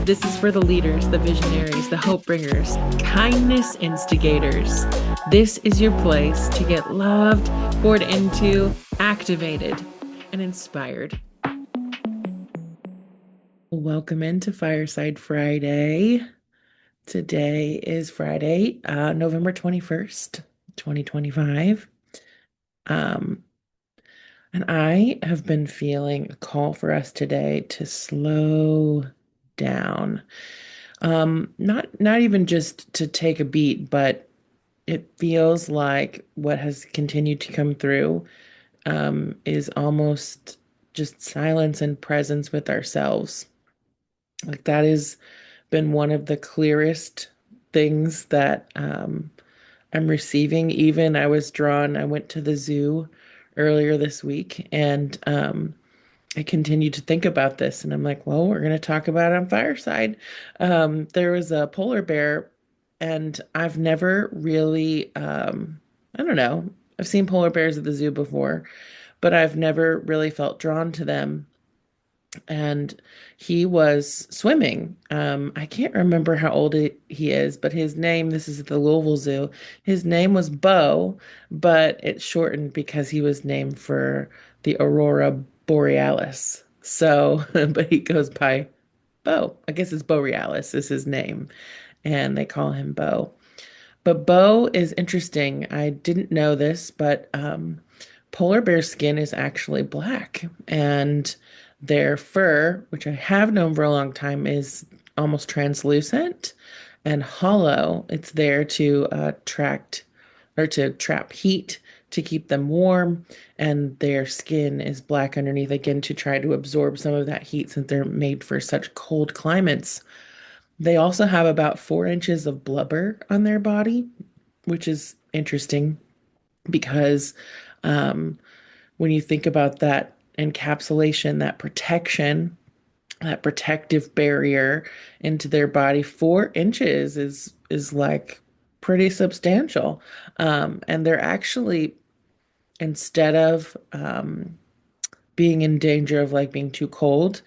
This is for the leaders, the visionaries, the hope bringers, kindness instigators. This is your place to get loved, poured into, activated, and inspired. Welcome into Fireside Friday. Today is Friday, November 21st, 2025. Um, and I have been feeling a call for us today to slow down. Not even just to take a beat, but it feels like what has continued to come through is almost just silence and presence with ourselves. Like that has been one of the clearest things that I'm receiving. Even I went to the zoo earlier this week and I continued to think about this, and I'm like, well, we're going to talk about it on Fireside. There was a polar bear, and I've never really, I don't know, I've seen polar bears at the zoo before, but I've never really felt drawn to them. And he was swimming. I can't remember how old he is, but his name, this is at the Louisville Zoo, his name was Bo, but it's shortened because he was named for the Aurora Borealis. So, but he goes by Bo. I guess it's Borealis is his name, and they call him Bo. But Bo is interesting. I didn't know this, but polar bear skin is actually black, and their fur, which I have known for a long time, is almost translucent and hollow. It's there to attract or to trap heat to keep them warm, and their skin is black underneath again to try to absorb some of that heat since they're made for such cold climates. They also have about 4 inches of blubber on their body, which is interesting because um, when you think about that encapsulation, that protection, that protective barrier into their body, 4 inches is like pretty substantial. And they're actually, instead of being in danger of like being too cold,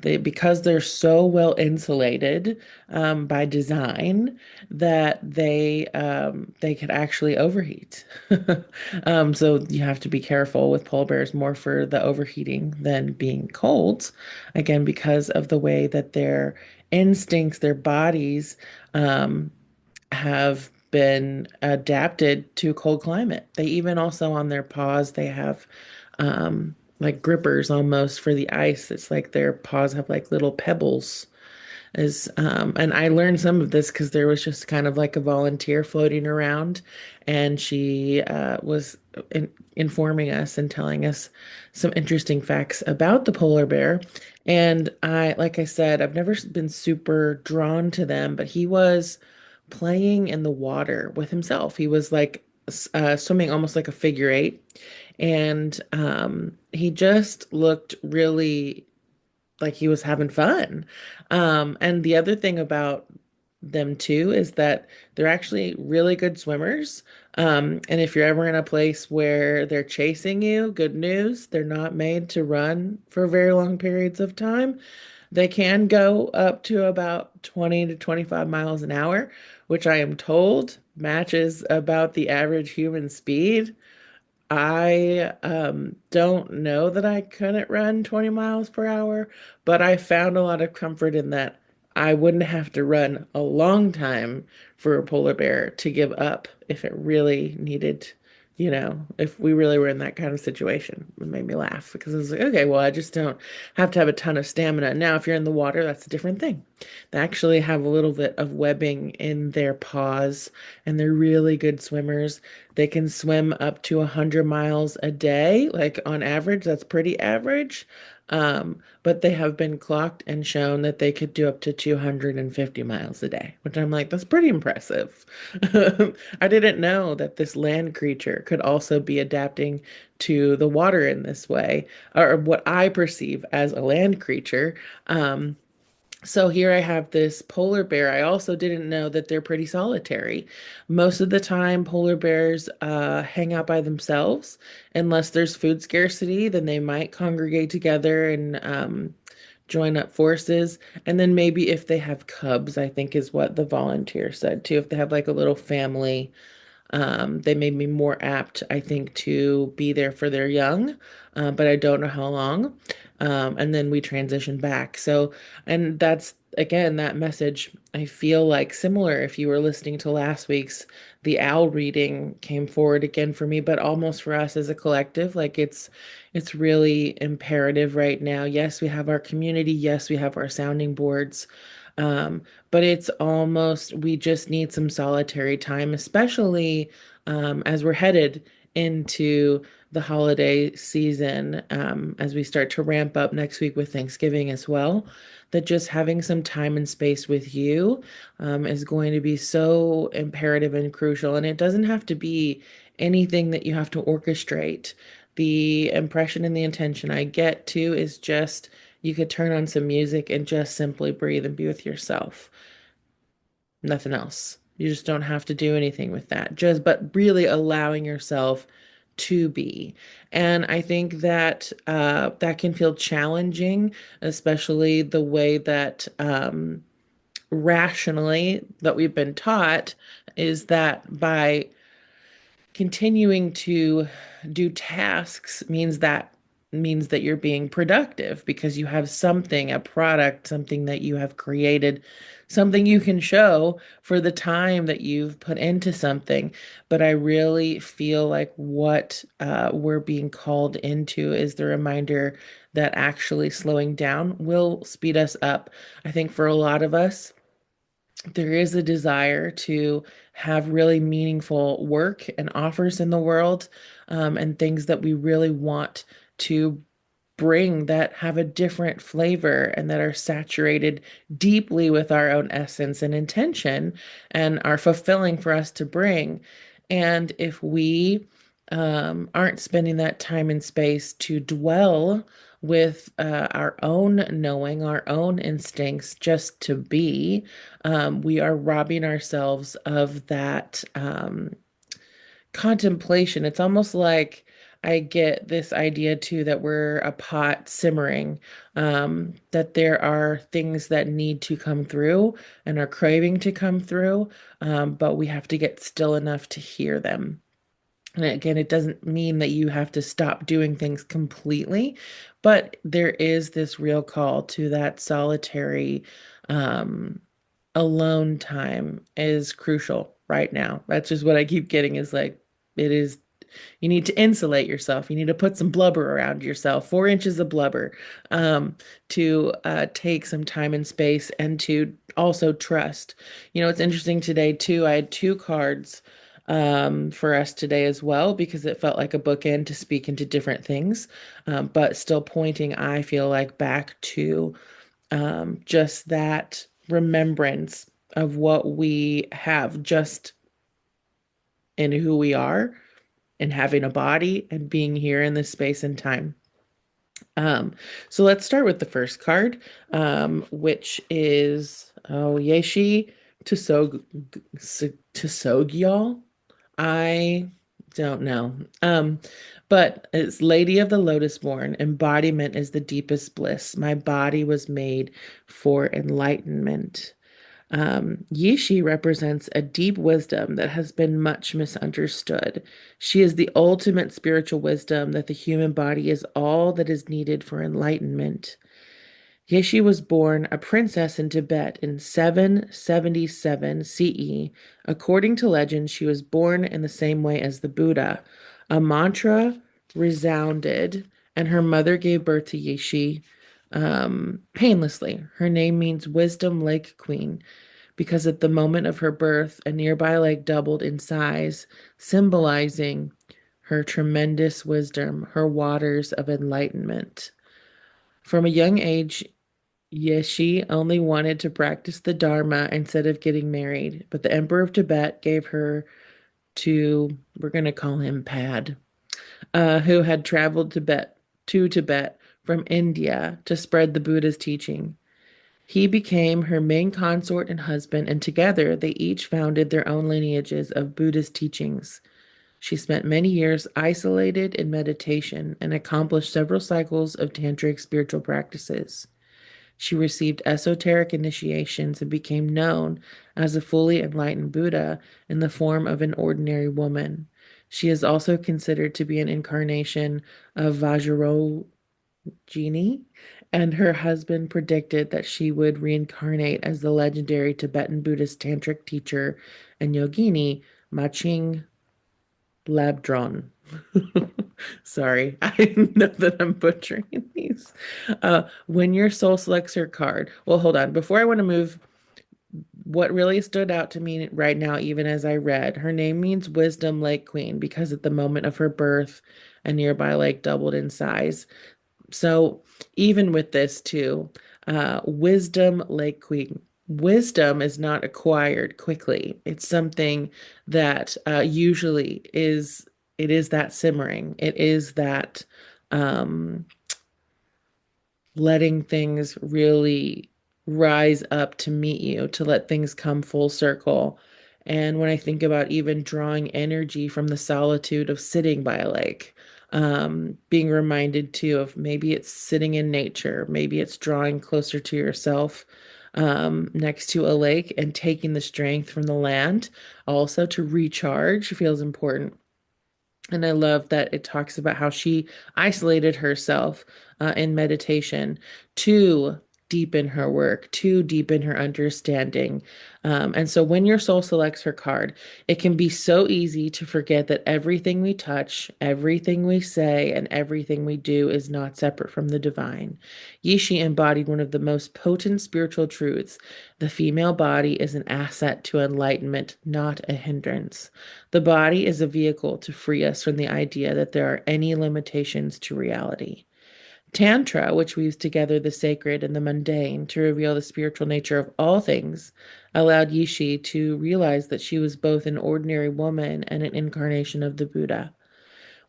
because they're so well insulated by design that they could actually overheat. So you have to be careful with polar bears more for the overheating than being cold. Again, because of the way that their instincts, their bodies have been adapted to cold climate. They even also on their paws, they have like grippers almost for the ice. It's like their paws have like little pebbles. And I learned some of this because there was just kind of like a volunteer floating around, and she was informing us and telling us some interesting facts about the polar bear. And like I said, I've never been super drawn to them, but he was playing in the water with himself. He was like swimming almost like a figure eight. And he just looked really like he was having fun. And the other thing about them too is that they're actually really good swimmers. And if you're ever in a place where they're chasing you, good news, they're not made to run for very long periods of time. They can go up to about 20 to 25 miles an hour, which I am told matches about the average human speed. I don't know that I couldn't run 20 miles per hour, but I found a lot of comfort in that I wouldn't have to run a long time for a polar bear to give up if it really needed, if we really were in that kind of situation. It made me laugh because I was like, okay, well, I just don't have to have a ton of stamina. Now, if you're in the water, that's a different thing. They actually have a little bit of webbing in their paws, and they're really good swimmers. They can swim up to 100 miles a day. Like on average, that's pretty average. But they have been clocked and shown that they could do up to 250 miles a day, which I'm like, that's pretty impressive. I didn't know that this land creature could also be adapting to the water in this way, or what I perceive as a land creature. So here I have this polar bear. I also didn't know that they're pretty solitary. Most of the time, polar bears hang out by themselves. Unless there's food scarcity, then they might congregate together and join up forces. And then maybe if they have cubs, I think is what the volunteer said too. If they have like a little family, they made me more apt, I think, to be there for their young, but I don't know how long. And then we transition back. So, and that's again that message. I feel like similar. If you were listening to last week's, the owl reading came forward again for me, but almost for us as a collective, like it's really imperative right now. Yes, we have our community. Yes, we have our sounding boards. Um, but it's almost, we just need some solitary time, especially as we're headed into the holiday season, as we start to ramp up next week with Thanksgiving as well, that just having some time and space with you is going to be so imperative and crucial. And it doesn't have to be anything that you have to orchestrate. The impression and the intention I get to is just you could turn on some music and just simply breathe and be with yourself. Nothing else. You just don't have to do anything with that. Just, but really allowing yourself to be. And I think that that can feel challenging, especially the way that rationally that we've been taught is that by continuing to do tasks means that you're being productive because you have something, a product, something that you have created, something you can show for the time that you've put into something. But I really feel like what we're being called into is the reminder that actually slowing down will speed us up. I think for a lot of us, there is a desire to have really meaningful work and offers in the world, and things that we really want to bring that have a different flavor and that are saturated deeply with our own essence and intention and are fulfilling for us to bring. And if we aren't spending that time and space to dwell with our own knowing, our own instincts, just to be, we are robbing ourselves of that contemplation. It's almost like I get this idea too that we're a pot simmering, that there are things that need to come through and are craving to come through, but we have to get still enough to hear them. And again, it doesn't mean that you have to stop doing things completely, but there is this real call to that solitary, um, alone time is crucial right now. That's just what I keep getting is like, it is, you need to insulate yourself. You need to put some blubber around yourself, 4 inches of blubber, to take some time and space and to also trust. It's interesting today too. I had two cards for us today as well because it felt like a bookend to speak into different things, but still pointing, I feel like, back to just that remembrance of what we have just in who we are and having a body and being here in this space and time. Um, so let's start with the first card, which is Yeshi Tsogyal. I don't know. But it's Lady of the Lotus Born. Embodiment is the deepest bliss. My body was made for enlightenment. Yishi represents a deep wisdom that has been much misunderstood. She is the ultimate spiritual wisdom that the human body is all that is needed for enlightenment. Yeshi was born a princess in Tibet in 777 CE. According to legend, she was born in the same way as the Buddha. A mantra resounded, and her mother gave birth to Yeshi painlessly. Her name means Wisdom Lake Queen because at the moment of her birth, a nearby lake doubled in size, symbolizing her tremendous wisdom, her waters of enlightenment. From a young age, Yeshi only wanted to practice the Dharma instead of getting married, but the Emperor of Tibet gave her to, we're going to call him Pad, who had traveled to Tibet from India to spread the Buddha's teaching. He became her main consort and husband, and together they each founded their own lineages of Buddhist teachings. She spent many years isolated in meditation and accomplished several cycles of tantric spiritual practices. She received esoteric initiations and became known as a fully enlightened Buddha in the form of an ordinary woman. She is also considered to be an incarnation of Vajrayogini, and her husband predicted that she would reincarnate as the legendary Tibetan Buddhist tantric teacher and yogini Maching Labdron. Sorry, I know that I'm butchering these. When your soul selects her card, well, hold on. Before I want to move, what really stood out to me right now, even as I read, her name means Wisdom Lake Queen because at the moment of her birth, a nearby lake doubled in size. So even with this too, Wisdom Lake Queen. Wisdom is not acquired quickly. It's something that usually is, it is that simmering. It is that um, letting things really rise up to meet you, to let things come full circle. And when I think about even drawing energy from the solitude of sitting by a lake, being reminded too of maybe it's sitting in nature, maybe it's drawing closer to yourself, next to a lake and taking the strength from the land. Also, to recharge feels important. And I love that it talks about how she isolated herself in meditation to deepen her work, to deepen her understanding. And so when your soul selects her card, it can be so easy to forget that everything we touch, everything we say, and everything we do is not separate from the divine. Yishi embodied one of the most potent spiritual truths. The female body is an asset to enlightenment, not a hindrance. The body is a vehicle to free us from the idea that there are any limitations to reality. Tantra, which weaves together the sacred and the mundane to reveal the spiritual nature of all things, allowed Yishi to realize that she was both an ordinary woman and an incarnation of the Buddha.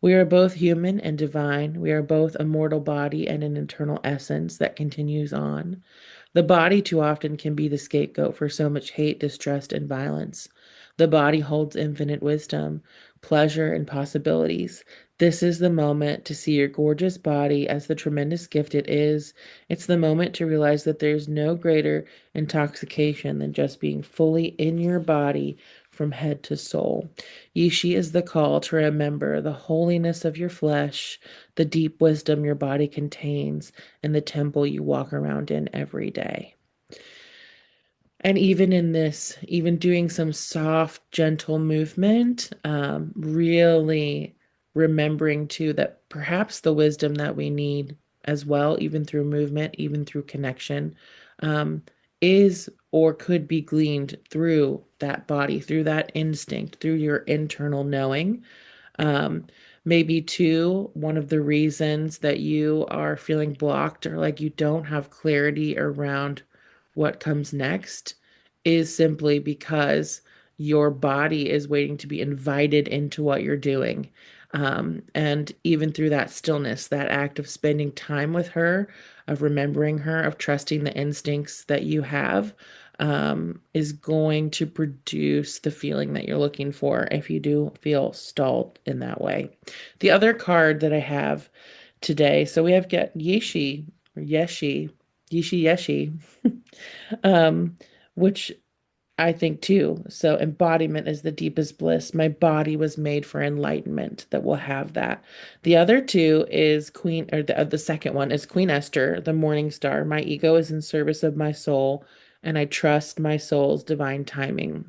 We are both human and divine. We are both a mortal body and an eternal essence that continues on. The body too often can be the scapegoat for so much hate, distrust, and violence. The body holds infinite wisdom, pleasure, and possibilities. This is the moment to see your gorgeous body as the tremendous gift it is. It's the moment to realize that there's no greater intoxication than just being fully in your body from head to soul. Yishi is the call to remember the holiness of your flesh, the deep wisdom your body contains, and the temple you walk around in every day. And even in this, even doing some soft, gentle movement, really remembering too that perhaps the wisdom that we need as well, even through movement, even through connection, um, is or could be gleaned through that body, through that instinct, through your internal knowing. Um, Maybe too, one of the reasons that you are feeling blocked or like you don't have clarity around what comes next is simply because your body is waiting to be invited into what you're doing. And even through that stillness, that act of spending time with her, of remembering her, of trusting the instincts that you have, is going to produce the feeling that you're looking for if you do feel stalled in that way. The other card that I have today, so we have got Yeshi or Yeshi Yeshi, um, which I think too. So embodiment is the deepest bliss. My body was made for enlightenment that will have that. The other two is Queen, or the second one is Queen Esther, the morning star. My ego is in service of my soul, and I trust my soul's divine timing.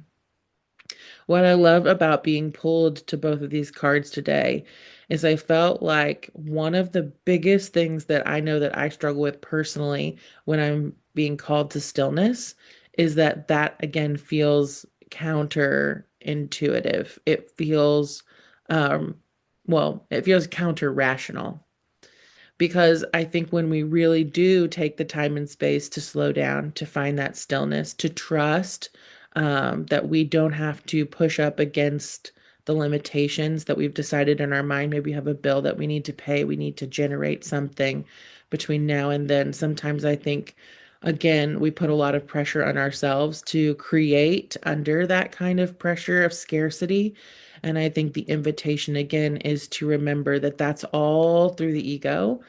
What I love about being pulled to both of these cards today is I felt like one of the biggest things that I know that I struggle with personally when I'm being called to stillness is that again feels counterintuitive. It feels um it feels counter rational. Because I think when we really do take the time and space to slow down, to find that stillness, to trust that we don't have to push up against the limitations that we've decided in our mind. Maybe we have a bill that we need to pay, we need to generate something between now and then. Sometimes I think, again, we put a lot of pressure on ourselves to create under that kind of pressure of scarcity. And I think the invitation again is to remember that that's all through the ego.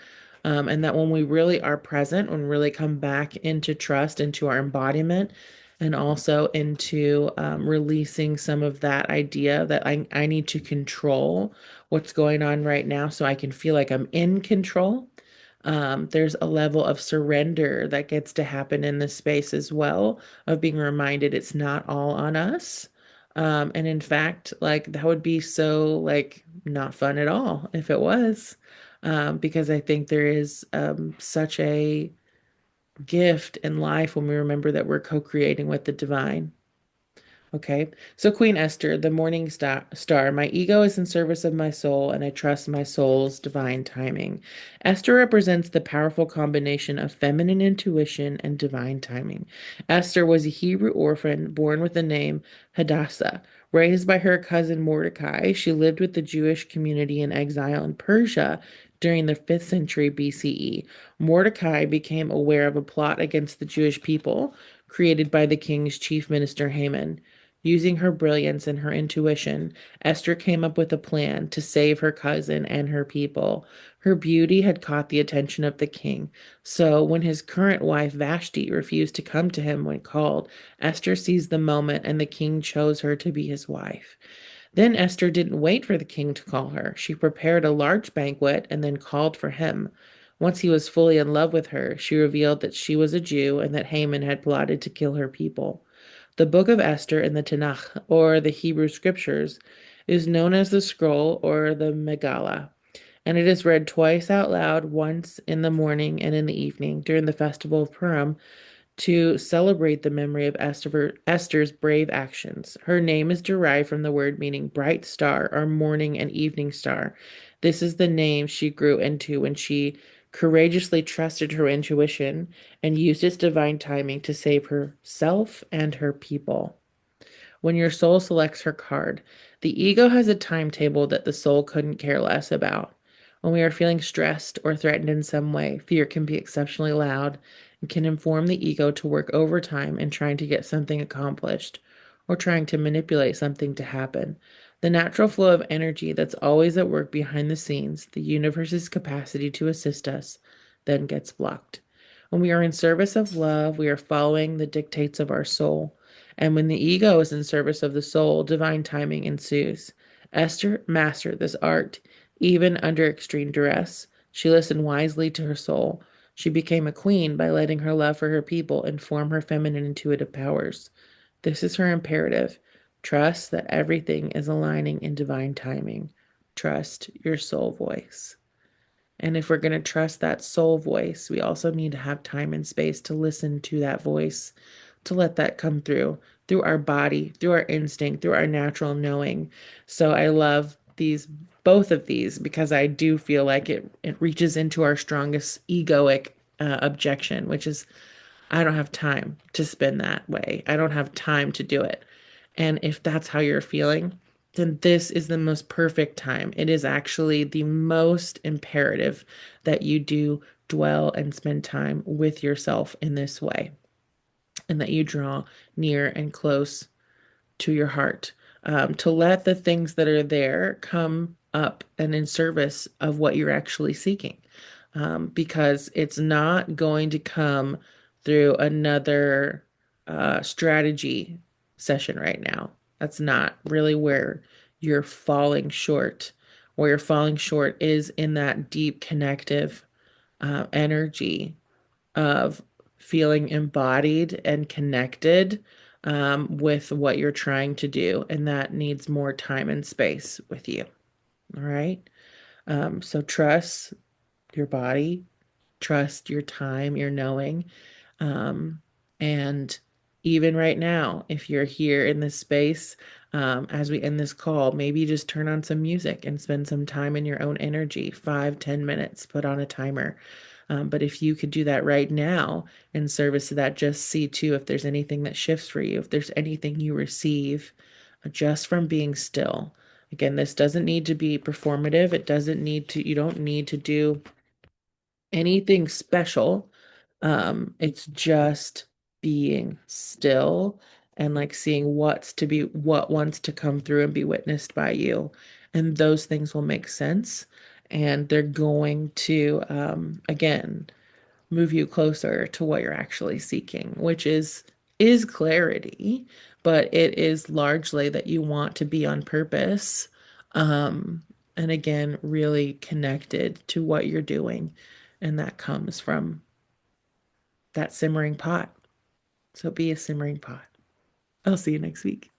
And that when we really are present, when we really come back into trust, into our embodiment, and also into releasing some of that idea that I need to control what's going on right now so I can feel like I'm in control. There's a level of surrender that gets to happen in this space as well, of being reminded it's not all on us. And in fact, like that would be so like not fun at all if it was, because I think there is such a gift in life when we remember that we're co-creating with the divine. Okay. So Queen Esther, the morning star, my ego is in service of my soul, and I trust my soul's divine timing. Esther represents the powerful combination of feminine intuition and divine timing. Esther was a Hebrew orphan born with the name Hadassah. Raised by her cousin Mordecai, she lived with the Jewish community in exile in Persia during the 5th century BCE. Mordecai became aware of a plot against the Jewish people created by the king's chief minister Haman. Using her brilliance and her intuition, Esther came up with a plan to save her cousin and her people. Her beauty had caught the attention of the king, so when his current wife Vashti refused to come to him when called, Esther seized the moment and the king chose her to be his wife. Then Esther didn't wait for the king to call her. She prepared a large banquet and then called for him. Once he was fully in love with her, she revealed that she was a Jew and that Haman had plotted to kill her people. The Book of Esther in the Tanakh, or the Hebrew Scriptures, is known as the Scroll or the Megillah, and it is read twice out loud, once in the morning and in the evening during the festival of Purim to celebrate the memory of Esther's brave actions. Her name is derived from the word meaning bright star or morning and evening star. This is the name she grew into when she courageously trusted her intuition and used its divine timing to save herself and her people. When your soul selects her card, the ego has a timetable that the soul couldn't care less about. When we are feeling stressed or threatened in some way, fear can be exceptionally loud and can inform the ego to work overtime in trying to get something accomplished or trying to manipulate something to happen. The natural flow of energy that's always at work behind the scenes, the universe's capacity to assist us, then gets blocked. When we are in service of love, we are following the dictates of our soul. And when the ego is in service of the soul, divine timing ensues. Esther mastered this art, even under extreme duress. She listened wisely to her soul. She became a queen by letting her love for her people inform her feminine intuitive powers. This is her imperative. Trust that everything is aligning in divine timing. Trust your soul voice. And if we're going to trust that soul voice, we also need to have time and space to listen to that voice, to let that come through our body, through our instinct, through our natural knowing. So I love both of these, because I do feel like it reaches into our strongest egoic objection, which is I don't have time to spend that way. I don't have time to do it. And if that's how you're feeling, then this is the most perfect time. It is actually the most imperative that you do dwell and spend time with yourself in this way, and that you draw near and close to your heart, to let the things that are there come up and in service of what you're actually seeking. Because it's not going to come through another strategy session right now. That's not really where you're falling short. Where you're falling short is in that deep connective energy of feeling embodied and connected with what you're trying to do. And that needs more time and space with you. All right. So trust your body, trust your time, your knowing. Um, and even right now, if you're here in this space, as we end this call, maybe just turn on some music and spend some time in your own energy, 5, 10 minutes, put on a timer. But if you could do that right now in service to that, just see too if there's anything that shifts for you, if there's anything you receive just from being still. Again, this doesn't need to be performative. You don't need to do anything special. It's just being still and like seeing what wants to come through and be witnessed by you. And those things will make sense. and they're going to, again, move you closer to what you're actually seeking, which is clarity, but it is largely that you want to be on purpose. Um, and again, really connected to what you're doing. And that comes from that simmering pot. So be a simmering pot. I'll see you next week.